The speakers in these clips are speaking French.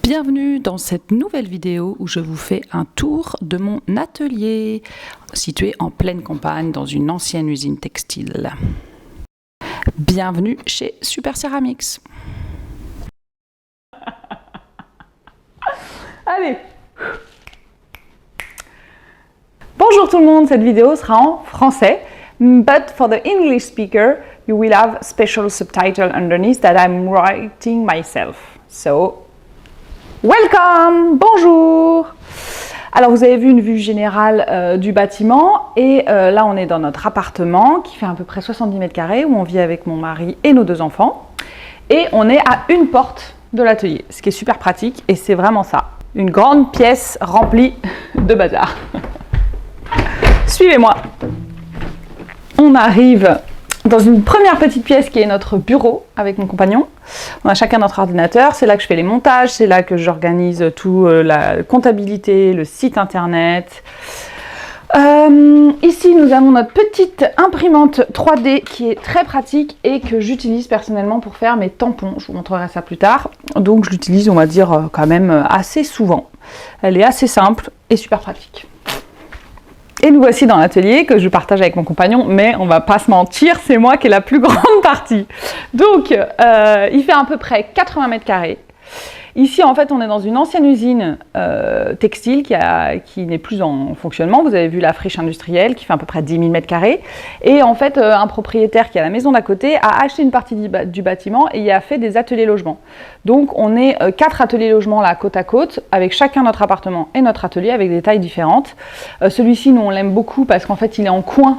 Bienvenue dans cette nouvelle vidéo où je vous fais un tour de mon atelier situé en pleine campagne dans une ancienne usine textile. Bienvenue chez Super Ceramics. Allez. Bonjour tout le monde, cette vidéo sera en français, but for the English speaker, you will have special subtitle underneath that I'm writing myself. So, welcome, bonjour. Alors vous avez vu une vue générale du bâtiment et là on est dans notre appartement qui fait à peu près 70 mètres carrés où on vit avec mon mari et nos deux enfants et on est à une porte de l'atelier, ce qui est super pratique et c'est vraiment ça, une grande pièce remplie de bazar. Suivez-moi. On arrive dans une première petite pièce qui est notre bureau avec mon compagnon. On a chacun notre ordinateur, c'est là que je fais les montages, c'est là que j'organise tout la comptabilité, le site internet. Ici, nous avons notre petite imprimante 3D qui est très pratique et que j'utilise personnellement pour faire mes tampons. Je vous montrerai ça plus tard. Donc, je l'utilise, on va dire, quand même assez souvent. Elle est assez simple et super pratique. Et nous voici dans l'atelier que je partage avec mon compagnon, mais on va pas se mentir, c'est moi qui ai la plus grande partie. Donc, il fait à peu près 80 mètres carrés. Ici, en fait, on est dans une ancienne usine textile qui n'est plus en fonctionnement. Vous avez vu la friche industrielle qui fait à peu près 10 000 mètres carrés. Et en fait, un propriétaire qui a la maison d'à côté a acheté une partie du bâtiment et y a fait des ateliers logements. Donc, on est 4 ateliers logements là, côte à côte, avec chacun notre appartement et notre atelier avec des tailles différentes. Celui-ci, nous, on l'aime beaucoup parce qu'en fait, il est en coin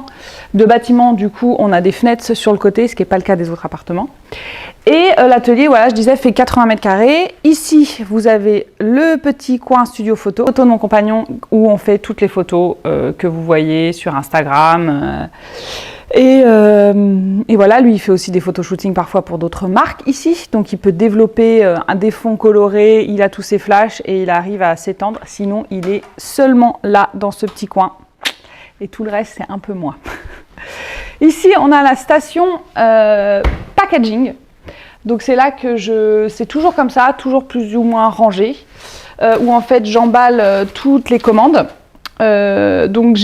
de bâtiment. Du coup, on a des fenêtres sur le côté, ce qui n'est pas le cas des autres appartements. Et l'atelier, voilà, je disais, fait 80 mètres carrés. Ici, vous avez le petit coin studio photo de mon compagnon où on fait toutes les photos que vous voyez sur Instagram. Et voilà, lui, il fait aussi des photoshooting parfois pour d'autres marques ici. Donc, il peut développer des fonds colorés, il a tous ses flashs et il arrive à s'étendre. Sinon, il est seulement là, dans ce petit coin. Et tout le reste, c'est un peu moins. Ici, on a la station packaging. Donc c'est là que c'est toujours comme ça, toujours plus ou moins rangé, où en fait j'emballe toutes les commandes. Donc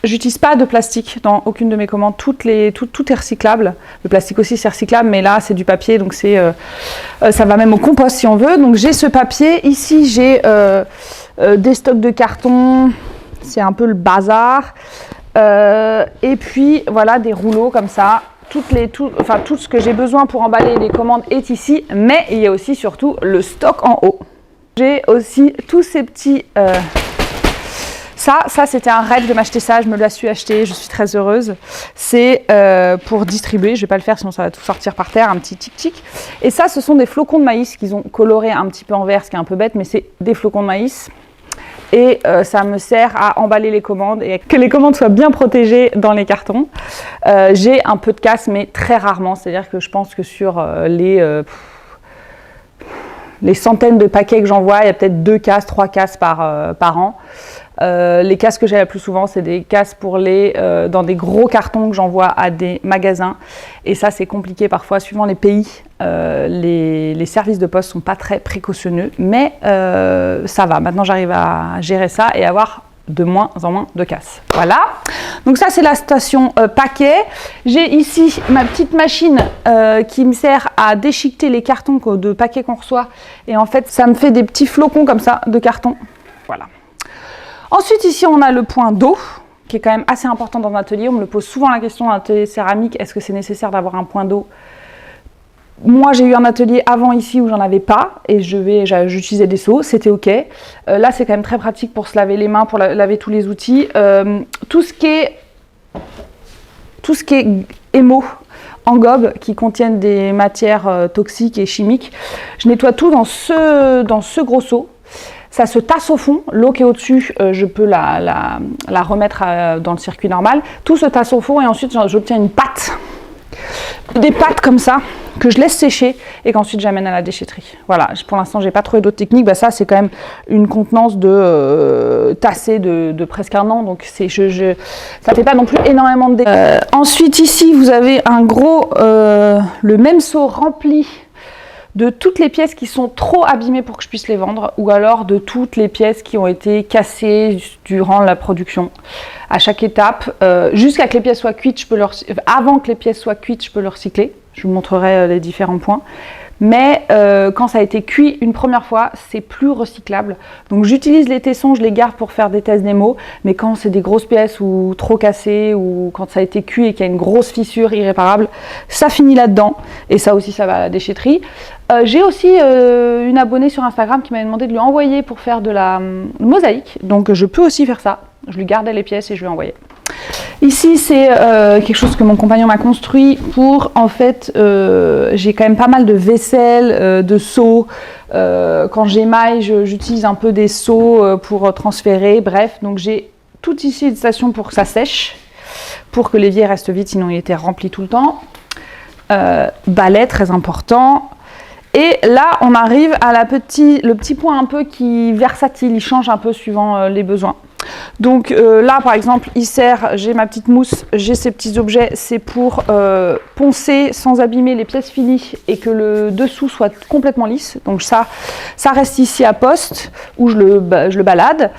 j'utilise pas de plastique dans aucune de mes commandes, tout est recyclable. Le plastique aussi c'est recyclable, mais là c'est du papier, donc ça va même au compost si on veut. Donc j'ai ce papier, ici j'ai des stocks de carton, c'est un peu le bazar. Et puis voilà des rouleaux comme ça. Tout ce que j'ai besoin pour emballer les commandes est ici, mais il y a aussi surtout le stock en haut. J'ai aussi tous ces petits... Ça c'était un rêve de m'acheter ça, je me l'ai su acheter, je suis très heureuse. C'est pour distribuer, je vais pas le faire sinon ça va tout sortir par terre, un petit tic-tic. Et ça, ce sont des flocons de maïs qu'ils ont colorés un petit peu en vert, ce qui est un peu bête, mais c'est des flocons de maïs. Et ça me sert à emballer les commandes et que les commandes soient bien protégées dans les cartons. J'ai un peu de casse, mais très rarement. C'est-à-dire que je pense que sur les centaines de paquets que j'envoie, il y a peut-être 2 casses, 3 casses par an. Les casses que j'ai la plus souvent, c'est des casses pour dans des gros cartons que j'envoie à des magasins. Et ça, c'est compliqué parfois, suivant les pays. Les services de poste ne sont pas très précautionneux, mais ça va. Maintenant, j'arrive à gérer ça et avoir de moins en moins de casses. Voilà. Donc ça, c'est la station paquet. J'ai ici ma petite machine qui me sert à déchiqueter les cartons de paquets qu'on reçoit. Et en fait, ça me fait des petits flocons comme ça de carton. Voilà. Ensuite, ici, on a le point d'eau, qui est quand même assez important dans l'atelier. On me le pose souvent la question dans l'atelier céramique, est-ce que c'est nécessaire d'avoir un point d'eau? Moi, j'ai eu un atelier avant ici où j'en avais pas, et j'utilisais des seaux, c'était ok. Là, c'est quand même très pratique pour se laver les mains, pour laver tous les outils. Tout ce qui est émaux, engobes, qui contiennent des matières toxiques et chimiques, je nettoie tout dans ce gros seau. Ça se tasse au fond, l'eau qui est au-dessus, je peux la remettre dans le circuit normal. Tout se tasse au fond et ensuite j'obtiens une pâte. Des pâtes comme ça, que je laisse sécher et qu'ensuite j'amène à la déchetterie. Voilà, pour l'instant j'ai pas trouvé d'autres techniques. Ça c'est quand même une contenance de tassée de presque 1 an, donc ça fait pas non plus énormément de ensuite ici vous avez un gros, le même seau rempli de toutes les pièces qui sont trop abîmées pour que je puisse les vendre, ou alors de toutes les pièces qui ont été cassées durant la production. À chaque étape, jusqu'à que les pièces soient cuites, avant que les pièces soient cuites, je peux le recycler. Je vous montrerai les différents points. Mais quand ça a été cuit une première fois, c'est plus recyclable. Donc j'utilise les tessons, je les garde pour faire des tests démo, mais quand c'est des grosses pièces ou trop cassées, ou quand ça a été cuit et qu'il y a une grosse fissure irréparable, ça finit là-dedans. Et ça aussi, ça va à la déchetterie. J'ai aussi une abonnée sur Instagram qui m'avait demandé de lui envoyer pour faire de la mosaïque. Donc je peux aussi faire ça. Je lui gardais les pièces et je lui envoyais. Ici, c'est quelque chose que mon compagnon m'a construit pour, en fait, j'ai quand même pas mal de vaisselle, de seaux. Quand j'émaille, j'utilise un peu des seaux pour transférer. Bref, donc j'ai tout ici une station pour que ça sèche, pour que l'évier reste vide, sinon il était rempli tout le temps. Balai, très important. Et là, on arrive à le petit point un peu qui versatile, il change un peu suivant les besoins. Donc là, par exemple, il sert, j'ai ma petite mousse, j'ai ces petits objets, c'est pour poncer sans abîmer les pièces finies et que le dessous soit complètement lisse. Donc ça reste ici à poste où je le balade.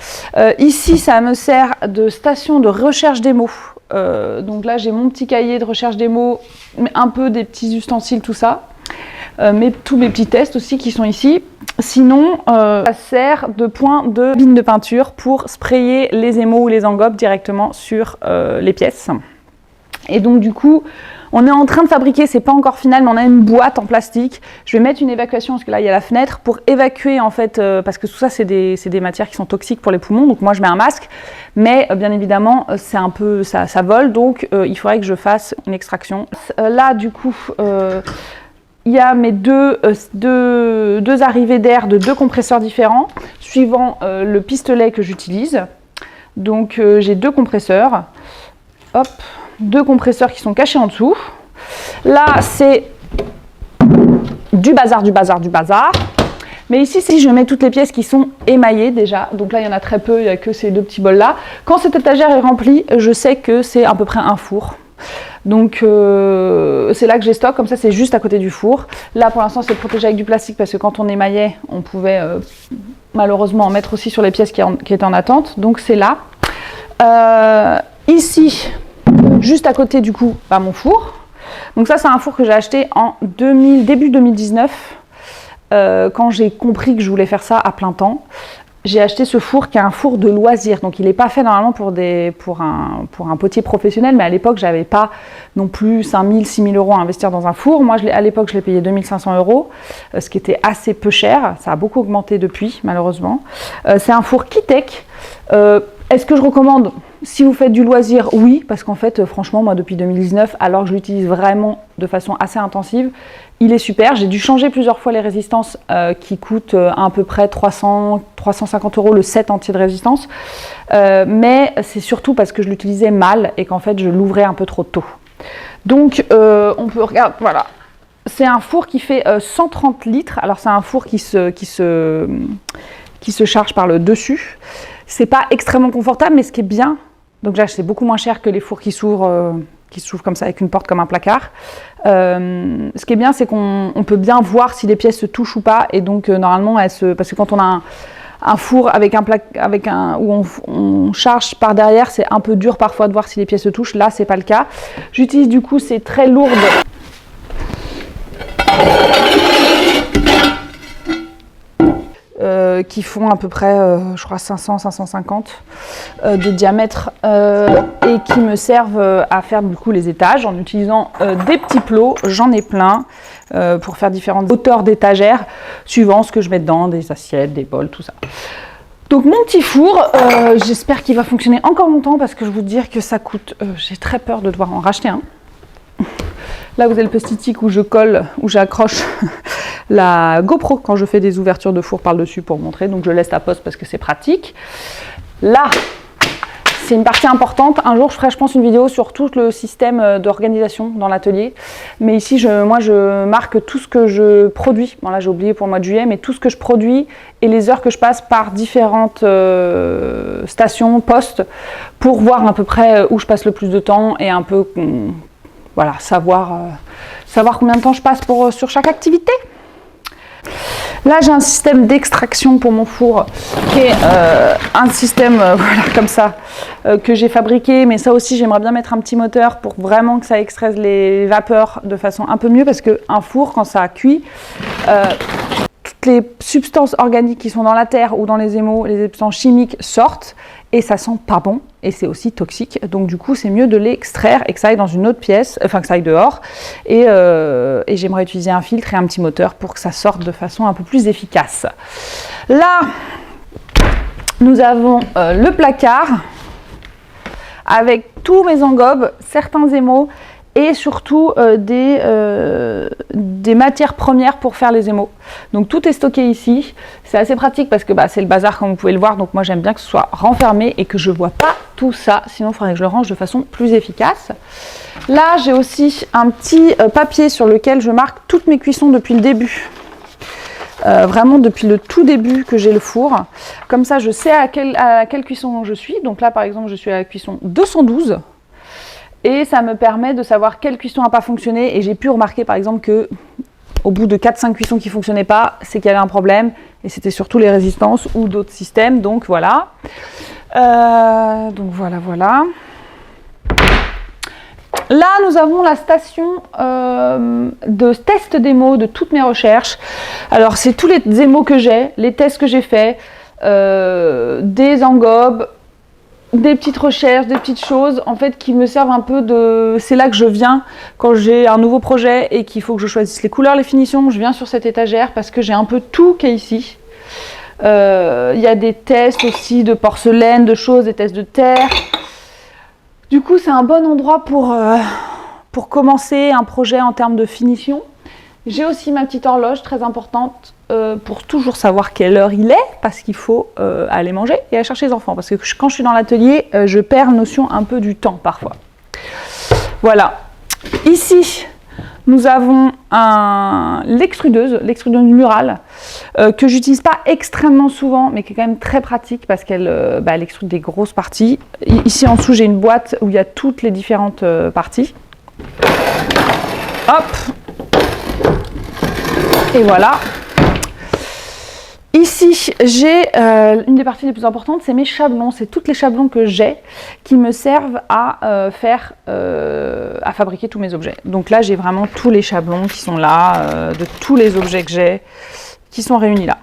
Ici, ça me sert de station de recherche des mots. Donc là, j'ai mon petit cahier de recherche des mots, un peu des petits ustensiles, tout ça. Tous mes petits tests aussi qui sont ici. Sinon, ça sert de point de bine de peinture pour sprayer les émaux ou les engobes directement sur les pièces. Et donc du coup, on est en train de fabriquer, c'est pas encore final, mais on a une boîte en plastique. Je vais mettre une évacuation, parce que là il y a la fenêtre, pour évacuer en fait, parce que tout ça c'est des matières qui sont toxiques pour les poumons, donc moi je mets un masque, mais bien évidemment c'est un peu, ça vole, donc il faudrait que je fasse une extraction. Là du coup, il y a mes deux arrivées d'air de deux compresseurs différents, suivant le pistolet que j'utilise. Donc j'ai deux compresseurs. Hop, deux compresseurs qui sont cachés en dessous. Là, c'est du bazar. Mais ici, si je mets toutes les pièces qui sont émaillées déjà, donc là, il y en a très peu, il n'y a que ces deux petits bols-là. Quand cette étagère est remplie, je sais que c'est à peu près un four. Donc c'est là que j'ai stock, comme ça c'est juste à côté du four. Là pour l'instant c'est protégé avec du plastique parce que quand on émaillait, on pouvait malheureusement en mettre aussi sur les pièces qui étaient en attente. Donc c'est là. Ici, juste à côté du coup, mon four. Donc ça c'est un four que j'ai acheté en début 2019 quand j'ai compris que je voulais faire ça à plein temps. J'ai acheté ce four qui est un four de loisir, donc il n'est pas fait normalement pour un potier professionnel, mais à l'époque j'avais pas non plus 5 000, 6 000 euros à investir dans un four. Moi à l'époque je l'ai payé 2 500 euros, ce qui était assez peu cher, ça a beaucoup augmenté depuis malheureusement. C'est un four Kitech. Est-ce que je recommande si vous faites du loisir? Oui, parce qu'en fait franchement moi depuis 2019, alors que je l'utilise vraiment de façon assez intensive, il est super. J'ai dû changer plusieurs fois les résistances qui coûtent à peu près 350 euros le set entier de résistance. Mais c'est surtout parce que je l'utilisais mal et qu'en fait je l'ouvrais un peu trop tôt. Donc on peut regarder, voilà. C'est un four qui fait 130 litres. Alors c'est un four qui se charge par le dessus. C'est pas extrêmement confortable, mais ce qui est bien, donc là c'est beaucoup moins cher que les fours qui s'ouvrent comme ça avec une porte comme un placard. Ce qui est bien, c'est qu'on peut bien voir si les pièces se touchent ou pas, et donc normalement parce que quand on a un four où on charge par derrière, c'est un peu dur parfois de voir si les pièces se touchent. Là c'est pas le cas. J'utilise du coup ces très lourdes qui font à peu près, je crois, 500-550 de diamètre et qui me servent à faire du coup les étages en utilisant des petits plots, j'en ai plein, pour faire différentes hauteurs d'étagères, suivant ce que je mets dedans, des assiettes, des bols, tout ça. Donc mon petit four, j'espère qu'il va fonctionner encore longtemps parce que je vous dire que ça coûte, j'ai très peur de devoir en racheter un. Là vous avez le post-it où je colle, où j'accroche la GoPro quand je fais des ouvertures de four par le dessus pour montrer, donc je laisse la poste parce que c'est pratique. Là, c'est une partie importante. Un jour je ferai je pense une vidéo sur tout le système d'organisation dans l'atelier, mais ici moi je marque tout ce que je produis. Bon là j'ai oublié pour le mois de juillet, mais tout ce que je produis et les heures que je passe par différentes stations, postes, pour voir à peu près où je passe le plus de temps et un peu voilà, savoir combien de temps je passe sur chaque activité. Là, j'ai un système d'extraction pour mon four qui est un système voilà, comme ça que j'ai fabriqué. Mais ça aussi, j'aimerais bien mettre un petit moteur pour vraiment que ça extrait les vapeurs de façon un peu mieux. Parce qu'un four, quand ça cuit, toutes les substances organiques qui sont dans la terre ou dans les émaux, les substances chimiques sortent et ça sent pas bon. Et c'est aussi toxique. Donc du coup, c'est mieux de l'extraire et que ça aille dans une autre pièce, enfin que ça aille dehors. Et j'aimerais utiliser un filtre et un petit moteur pour que ça sorte de façon un peu plus efficace. Là, nous avons le placard avec tous mes engobes, certains émaux et surtout des matières premières pour faire les émaux. Donc tout est stocké ici. C'est assez pratique parce que c'est le bazar comme vous pouvez le voir. Donc moi j'aime bien que ce soit renfermé et que je ne vois pas tout ça. Sinon il faudrait que je le range de façon plus efficace. Là j'ai aussi un petit papier sur lequel je marque toutes mes cuissons depuis le début. Vraiment depuis le tout début que j'ai le four. Comme ça je sais à quelle cuisson je suis. Donc là par exemple je suis à la cuisson 212. Et ça me permet de savoir quelle cuisson n'a pas fonctionné. Et j'ai pu remarquer par exemple que au bout de 4-5 cuissons qui ne fonctionnaient pas, c'est qu'il y avait un problème. Et c'était surtout les résistances ou d'autres systèmes. Donc voilà. Voilà. Là, nous avons la station de test démo de toutes mes recherches. Alors, c'est tous les émaux que j'ai, les tests que j'ai faits, des engobes, des petites recherches, des petites choses en fait qui me servent un peu de... C'est là que je viens quand j'ai un nouveau projet et qu'il faut que je choisisse les couleurs, les finitions. Je viens sur cette étagère parce que j'ai un peu tout qui est ici. Il y a des tests aussi de porcelaine, de choses, des tests de terre. Du coup, c'est un bon endroit pour commencer un projet en termes de finition. J'ai aussi ma petite horloge très importante pour toujours savoir quelle heure il est, parce qu'il faut aller manger et aller chercher les enfants. Parce que quand je suis dans l'atelier, je perds notion un peu du temps parfois. Voilà. Ici, nous avons l'extrudeuse murale, que j'utilise pas extrêmement souvent, mais qui est quand même très pratique parce qu'elle elle extrude des grosses parties. Ici en dessous, j'ai une boîte où il y a toutes les différentes parties. Hop! Et voilà. Ici, j'ai une des parties les plus importantes, c'est mes chablons. C'est toutes les chablons que j'ai qui me servent à fabriquer tous mes objets. Donc là, j'ai vraiment tous les chablons qui sont là, de tous les objets que j'ai, qui sont réunis là.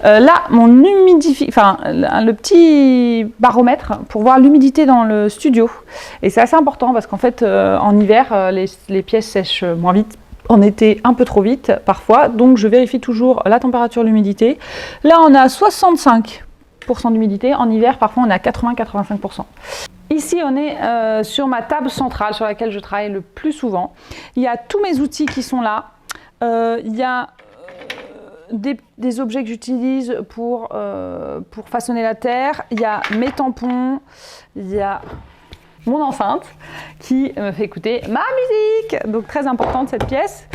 Là, mon le petit baromètre pour voir l'humidité dans le studio. Et c'est assez important parce qu'en fait, en hiver, les pièces sèchent moins vite. En été, un peu trop vite parfois, donc je vérifie toujours la température, l'humidité. Là, on a 65% d'humidité. En hiver, parfois, on est à 80-85%. Ici, on est sur ma table centrale sur laquelle je travaille le plus souvent. Il y a tous mes outils qui sont là. Il y a des objets que j'utilise pour façonner la terre. Il y a mes tampons. Il y a mon enceinte qui me fait écouter ma musique, donc très importante cette pièce.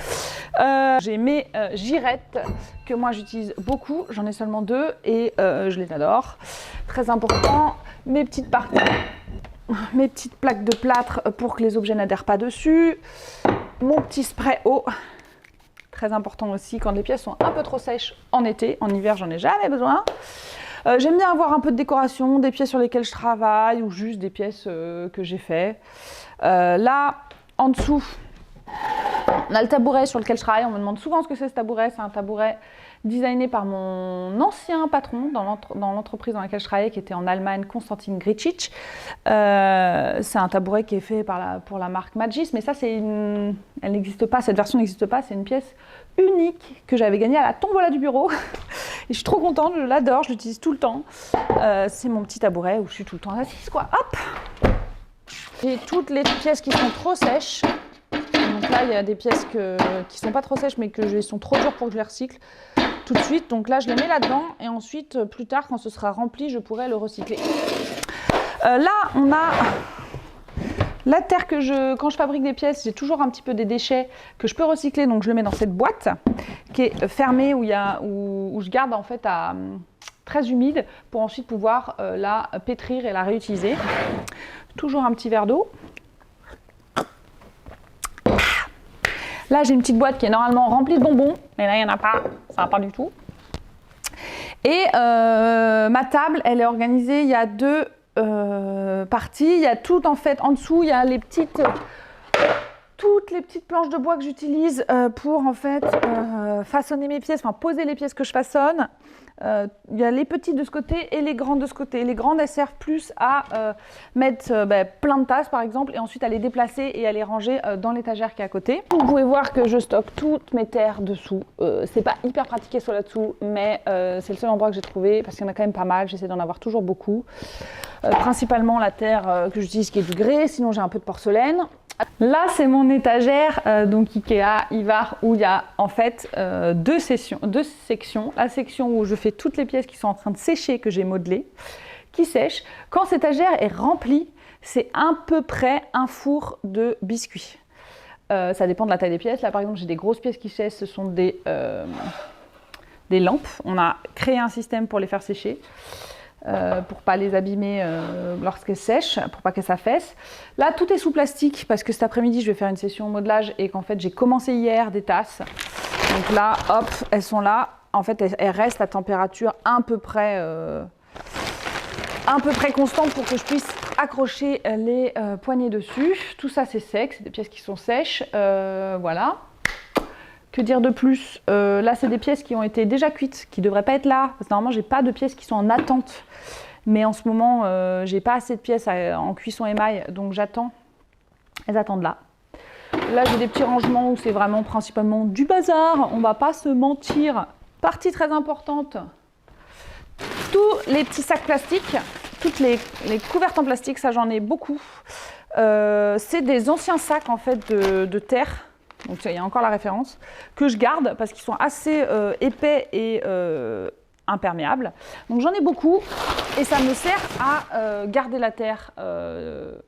J'ai mes girettes que moi j'utilise beaucoup, j'en ai seulement 2 et je les adore, très important. Mes petites parties, mes petites plaques de plâtre pour que les objets n'adhèrent pas dessus, mon petit spray eau, très important aussi quand les pièces sont un peu trop sèches en été. En hiver j'en ai jamais besoin. J'aime bien avoir un peu de décoration, des pièces sur lesquelles je travaille ou juste des pièces que j'ai fait. Là, en dessous, on a le tabouret sur lequel je travaille. On me demande souvent ce que c'est ce tabouret. C'est un tabouret designé par mon ancien patron dans l'entreprise dans laquelle je travaillais, qui était en Allemagne, Konstantin Gricic. C'est un tabouret qui est fait pour la marque Magis, mais ça, elle n'existe pas, cette version n'existe pas. C'est une pièce unique que j'avais gagnée à la tombola du bureau. Et je suis trop contente, je l'adore, je l'utilise tout le temps. C'est mon petit tabouret où je suis tout le temps assise, quoi. Hop! J'ai toutes les pièces qui sont trop sèches. Donc là, il y a des pièces qui sont pas trop sèches, mais qui sont trop dures pour que je les recycle tout de suite. Donc là, je les mets là-dedans. Et ensuite, plus tard, quand ce sera rempli, je pourrai le recycler. Là, on a la terre quand je fabrique des pièces, j'ai toujours un petit peu des déchets que je peux recycler. Donc je le mets dans cette boîte qui est fermée où je garde en fait très humide pour ensuite pouvoir la pétrir et la réutiliser. Toujours un petit verre d'eau. Là, j'ai une petite boîte qui est normalement remplie de bonbons, mais là, il n'y en a pas, ça va pas du tout. Et ma table, elle est organisée, il y a deux parties. Il y a tout en fait, en dessous, il y a toutes les petites planches de bois que j'utilise pour en fait façonner mes pièces, enfin poser les pièces que je façonne. Il y a les petites de ce côté et les grandes de ce côté. Les grandes, elles servent plus à mettre plein de tasses par exemple et ensuite à les déplacer et à les ranger dans l'étagère qui est à côté. Vous pouvez voir que je stocke toutes mes terres dessous. C'est pas hyper pratiqué sur là-dessous, mais c'est le seul endroit que j'ai trouvé parce qu'il y en a quand même pas mal. J'essaie d'en avoir toujours beaucoup. Principalement la terre que j'utilise qui est du grès, sinon j'ai un peu de porcelaine. Là, c'est mon étagère, donc Ikea, Ivar, où il y a en fait deux sections. La section où je fais toutes les pièces qui sont en train de sécher, que j'ai modelées, qui sèchent. Quand cette étagère est remplie, c'est à peu près un four de biscuits. Ça dépend de la taille des pièces. Là, par exemple, j'ai des grosses pièces qui sèchent, ce sont des lampes. On a créé un système pour les faire sécher. Pour pas les abîmer lorsqu'elles sèchent, pour pas qu'elles s'affaissent. Là, tout est sous plastique parce que cet après-midi, je vais faire une session modelage et qu'en fait, j'ai commencé hier des tasses. Donc là, hop, elles sont là. En fait, elles restent à température à peu près constante pour que je puisse accrocher les poignées dessus. Tout ça, c'est sec, c'est des pièces qui sont sèches. Voilà. Que dire de plus? Là, c'est des pièces qui ont été déjà cuites, qui ne devraient pas être là. Parce que normalement, j'ai pas de pièces qui sont en attente. Mais en ce moment, j'ai pas assez de pièces en cuisson émail, donc j'attends. Elles attendent là. Là, j'ai des petits rangements où c'est vraiment principalement du bazar. On va pas se mentir. Partie très importante. Tous les petits sacs plastiques, toutes les couvertes en plastique, ça j'en ai beaucoup. C'est des anciens sacs en fait de terre. Donc il y a encore la référence, que je garde parce qu'ils sont assez épais et imperméables. Donc j'en ai beaucoup et ça me sert à garder la terre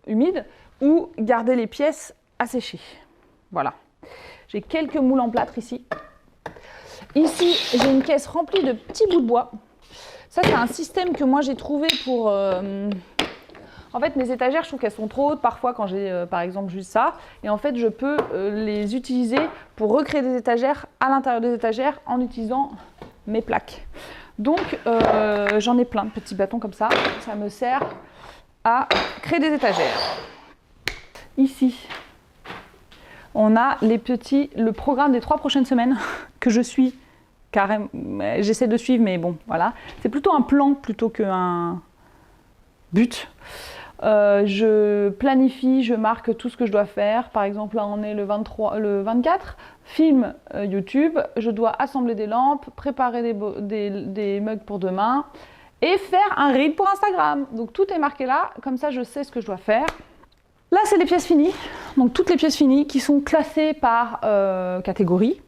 humide ou garder les pièces à sécher. Voilà. J'ai quelques moules en plâtre ici. Ici, j'ai une caisse remplie de petits bouts de bois. Ça, c'est un système que moi j'ai trouvé pour... En fait, mes étagères, je trouve qu'elles sont trop hautes parfois quand j'ai, par exemple, juste ça. Et en fait, je peux les utiliser pour recréer des étagères à l'intérieur des étagères en utilisant mes plaques. Donc, j'en ai plein de petits bâtons comme ça. Ça me sert à créer des étagères. Ici, on a le programme des 3 prochaines semaines que je suis carrément. J'essaie de suivre, mais bon, voilà. C'est plutôt un plan plutôt qu'un but. Je planifie, je marque tout ce que je dois faire. Par exemple, là on est le 24, film YouTube, je dois assembler des lampes, préparer des mugs pour demain et faire un reel pour Instagram. Donc tout est marqué là, comme ça je sais ce que je dois faire. Là c'est les pièces finies, donc toutes les pièces finies qui sont classées par catégorie.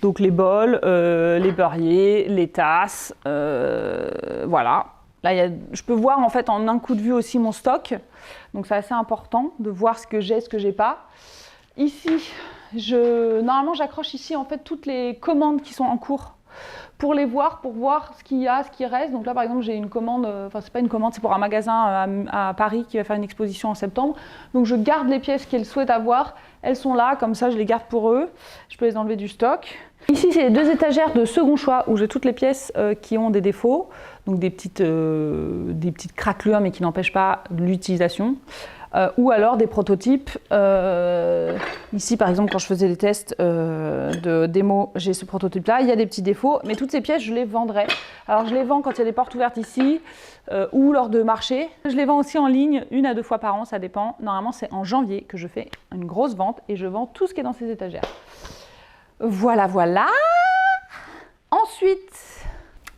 Donc les bols, les beurriers, les tasses, voilà. Là, je peux voir en fait en un coup de vue aussi mon stock, donc c'est assez important de voir ce que j'ai, ce que j'ai pas. Ici, normalement j'accroche ici en fait toutes les commandes qui sont en cours pour les voir, pour voir ce qu'il y a, ce qui reste. Donc là par exemple j'ai une commande, enfin c'est pas une commande, c'est pour un magasin à Paris qui va faire une exposition en septembre. Donc je garde les pièces qu'ils souhaitent avoir, elles sont là, comme ça je les garde pour eux, je peux les enlever du stock. Ici, c'est les 2 étagères de second choix où j'ai toutes les pièces qui ont des défauts, donc des petites craquelures mais qui n'empêchent pas l'utilisation, ou alors des prototypes. Ici, par exemple, quand je faisais des tests de démo, j'ai ce prototype-là, il y a des petits défauts, mais toutes ces pièces, je les vendrai. Alors, je les vends quand il y a des portes ouvertes ici, ou lors de marché. Je les vends aussi en ligne, 1 à 2 fois par an, ça dépend. Normalement, c'est en janvier que je fais une grosse vente et je vends tout ce qui est dans ces étagères. Voilà, voilà. Ensuite,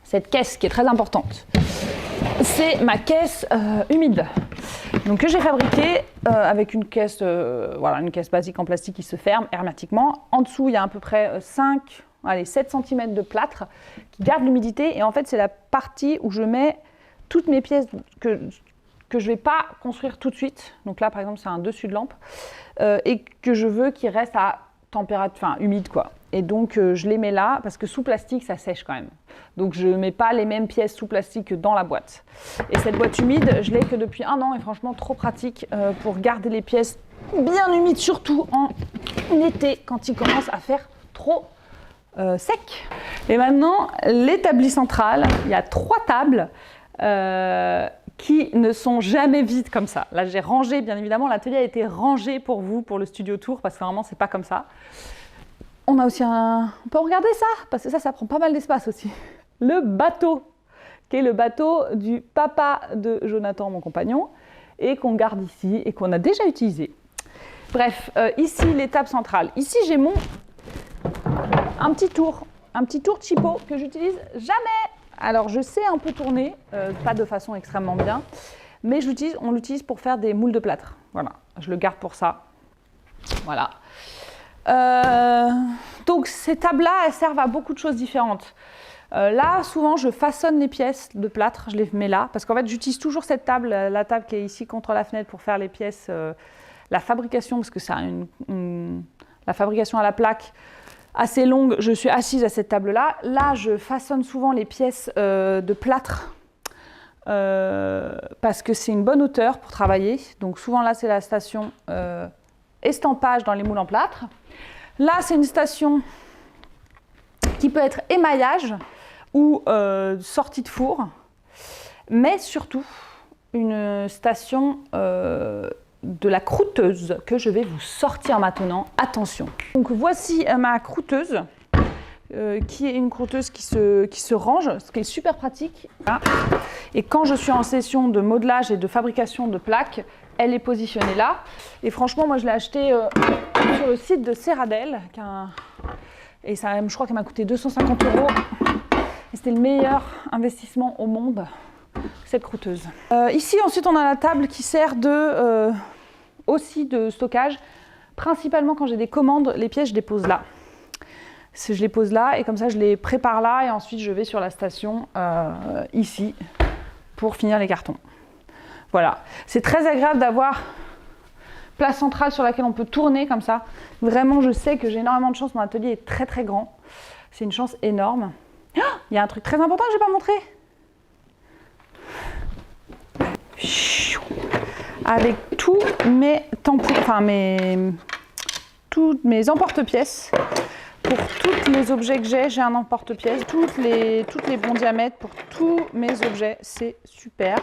cette caisse qui est très importante, c'est ma caisse humide. Donc que j'ai fabriquée avec une caisse, voilà, une caisse basique en plastique qui se ferme hermétiquement. En dessous, il y a à peu près 7 cm de plâtre qui garde l'humidité. Et en fait, c'est la partie où je mets toutes mes pièces que je ne vais pas construire tout de suite. Donc là, par exemple, c'est un dessus de lampe et que je veux qu'il reste à température, enfin humide quoi. Et donc, je les mets là, parce que sous plastique, ça sèche quand même. Donc, je ne mets pas les mêmes pièces sous plastique que dans la boîte. Et cette boîte humide, je l'ai que depuis 1 an, et franchement, trop pratique pour garder les pièces bien humides, surtout en été, quand il commence à faire trop sec. Et maintenant, l'établi central, il y a 3 tables qui ne sont jamais vides comme ça. Là, j'ai rangé, bien évidemment, l'atelier a été rangé pour vous, pour le studio tour, parce que normalement, c'est pas comme ça. On a aussi on peut regarder ça, parce que ça prend pas mal d'espace aussi. Le bateau, qui est le bateau du papa de Jonathan, mon compagnon, et qu'on garde ici, et qu'on a déjà utilisé. Bref, ici, l'étape centrale. Ici, j'ai un petit tour Chipo que j'utilise jamais. Alors, je sais un peu tourner, pas de façon extrêmement bien, mais on l'utilise pour faire des moules de plâtre. Voilà, je le garde pour ça. Voilà. Donc, ces tables-là, elles servent à beaucoup de choses différentes. Là, souvent, je façonne les pièces de plâtre, je les mets là, parce qu'en fait, j'utilise toujours cette table, la table qui est ici contre la fenêtre pour faire les pièces, la fabrication, parce que ça a la fabrication à la plaque assez longue, je suis assise à cette table-là. Là, je façonne souvent les pièces de plâtre, parce que c'est une bonne hauteur pour travailler. Donc, souvent, là, c'est la station estampage dans les moules en plâtre. Là, c'est une station qui peut être émaillage ou sortie de four, mais surtout une station de la croûteuse que je vais vous sortir maintenant. Attention. Donc voici ma croûteuse, qui est une croûteuse qui se range, ce qui est super pratique. Et quand je suis en session de modelage et de fabrication de plaques, elle est positionnée là. Et franchement, moi je l'ai achetée sur le site de Serradel, et ça, je crois qu'elle m'a coûté 250 €. Et c'était le meilleur investissement au monde, cette croûteuse. Ici, ensuite, on a la table qui sert aussi de stockage. Principalement, quand j'ai des commandes, les pièces, je les pose là. Je les pose là, et comme ça, je les prépare là, et ensuite, je vais sur la station, ici, pour finir les cartons. Voilà. C'est très agréable d'avoir place centrale sur laquelle on peut tourner comme ça. Vraiment, je sais que j'ai énormément de chance. Mon atelier est très très grand. C'est une chance énorme. Oh, il y a un truc très important que je n'ai pas montré. Avec tous mes tampons, tous mes emporte-pièces. Pour tous les objets que j'ai un emporte-pièces. Toutes les bons diamètres pour tous mes objets. C'est super.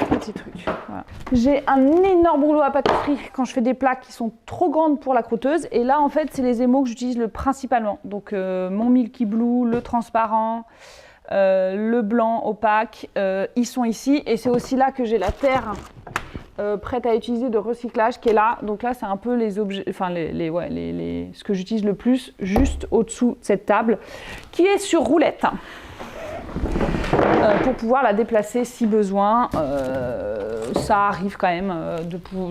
Petit truc. Voilà. J'ai un énorme rouleau à pâtisserie quand je fais des plaques qui sont trop grandes pour la croûteuse. Et là, en fait, c'est les émaux que j'utilise principalement. Donc, mon Milky Blue, le transparent, le blanc opaque, ils sont ici. Et c'est aussi là que j'ai la terre prête à utiliser de recyclage qui est là. Donc là, c'est un peu les objets, ce que j'utilise le plus, juste au-dessous de cette table, qui est sur roulette, pour pouvoir la déplacer si besoin. Ça arrive quand même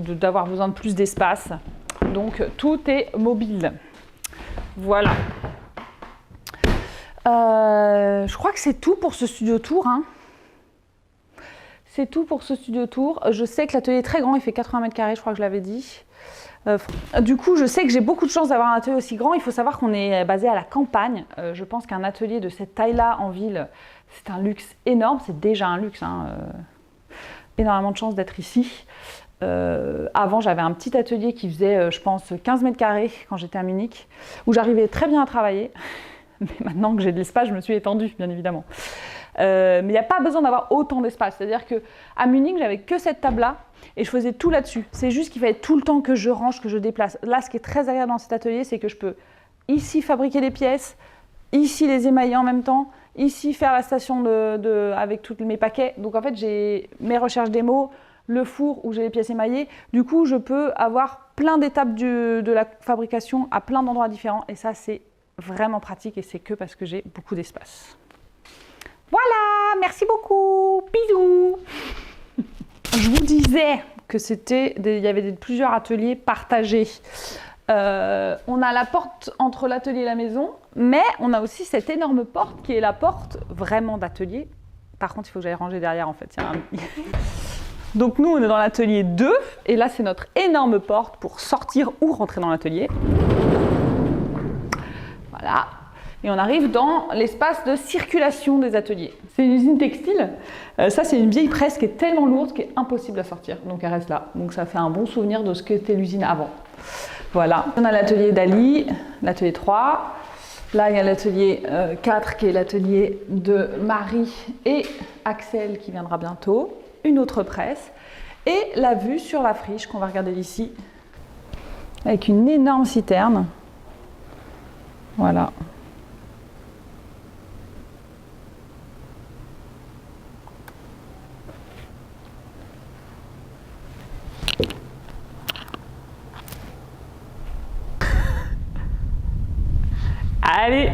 d'avoir besoin de plus d'espace. Donc tout est mobile. Voilà. Je crois que c'est tout pour ce studio tour, hein. C'est tout pour ce studio tour. Je sais que l'atelier est très grand, il fait 80 mètres carrés, je crois que je l'avais dit. Du coup, je sais que j'ai beaucoup de chance d'avoir un atelier aussi grand. Il faut savoir qu'on est basé à la campagne. Je pense qu'un atelier de cette taille-là en ville, c'est un luxe énorme. C'est déjà un luxe, hein. Énormément de chance d'être ici. Avant, j'avais un petit atelier qui faisait, je pense, 15 mètres carrés quand j'étais à Munich, où j'arrivais très bien à travailler. Mais maintenant que j'ai de l'espace, je me suis étendue, bien évidemment. Mais il n'y a pas besoin d'avoir autant d'espace. C'est-à-dire qu'à Munich, j'avais que cette table-là et je faisais tout là-dessus. C'est juste qu'il fallait tout le temps que je range, que je déplace. Là, ce qui est très agréable dans cet atelier, c'est que je peux ici fabriquer des pièces, ici les émailler en même temps, ici faire la station avec tous mes paquets. Donc en fait, j'ai mes recherches démo, le four où j'ai les pièces émaillées. Du coup, je peux avoir plein d'étapes de la fabrication à plein d'endroits différents. Et ça, c'est vraiment pratique et c'est que parce que j'ai beaucoup d'espace. Voilà, merci beaucoup, bisous. Je vous disais que il y avait plusieurs ateliers partagés. On a la porte entre l'atelier et la maison, mais on a aussi cette énorme porte qui est la porte vraiment d'atelier. Par contre, il faut que j'aille ranger derrière en fait. Donc nous, on est dans l'atelier 2 et là, c'est notre énorme porte pour sortir ou rentrer dans l'atelier. Voilà, Voilà. Et on arrive dans l'espace de circulation des ateliers. C'est une usine textile. Ça, c'est une vieille presse qui est tellement lourde qu'elle est impossible à sortir. Donc, elle reste là. Donc, ça fait un bon souvenir de ce qu'était l'usine avant. Voilà. On a l'atelier d'Ali, l'atelier 3. Là, il y a l'atelier 4 qui est l'atelier de Marie et Axel qui viendra bientôt. Une autre presse. Et la vue sur la friche qu'on va regarder d'ici. Avec une énorme citerne. Voilà. Allez!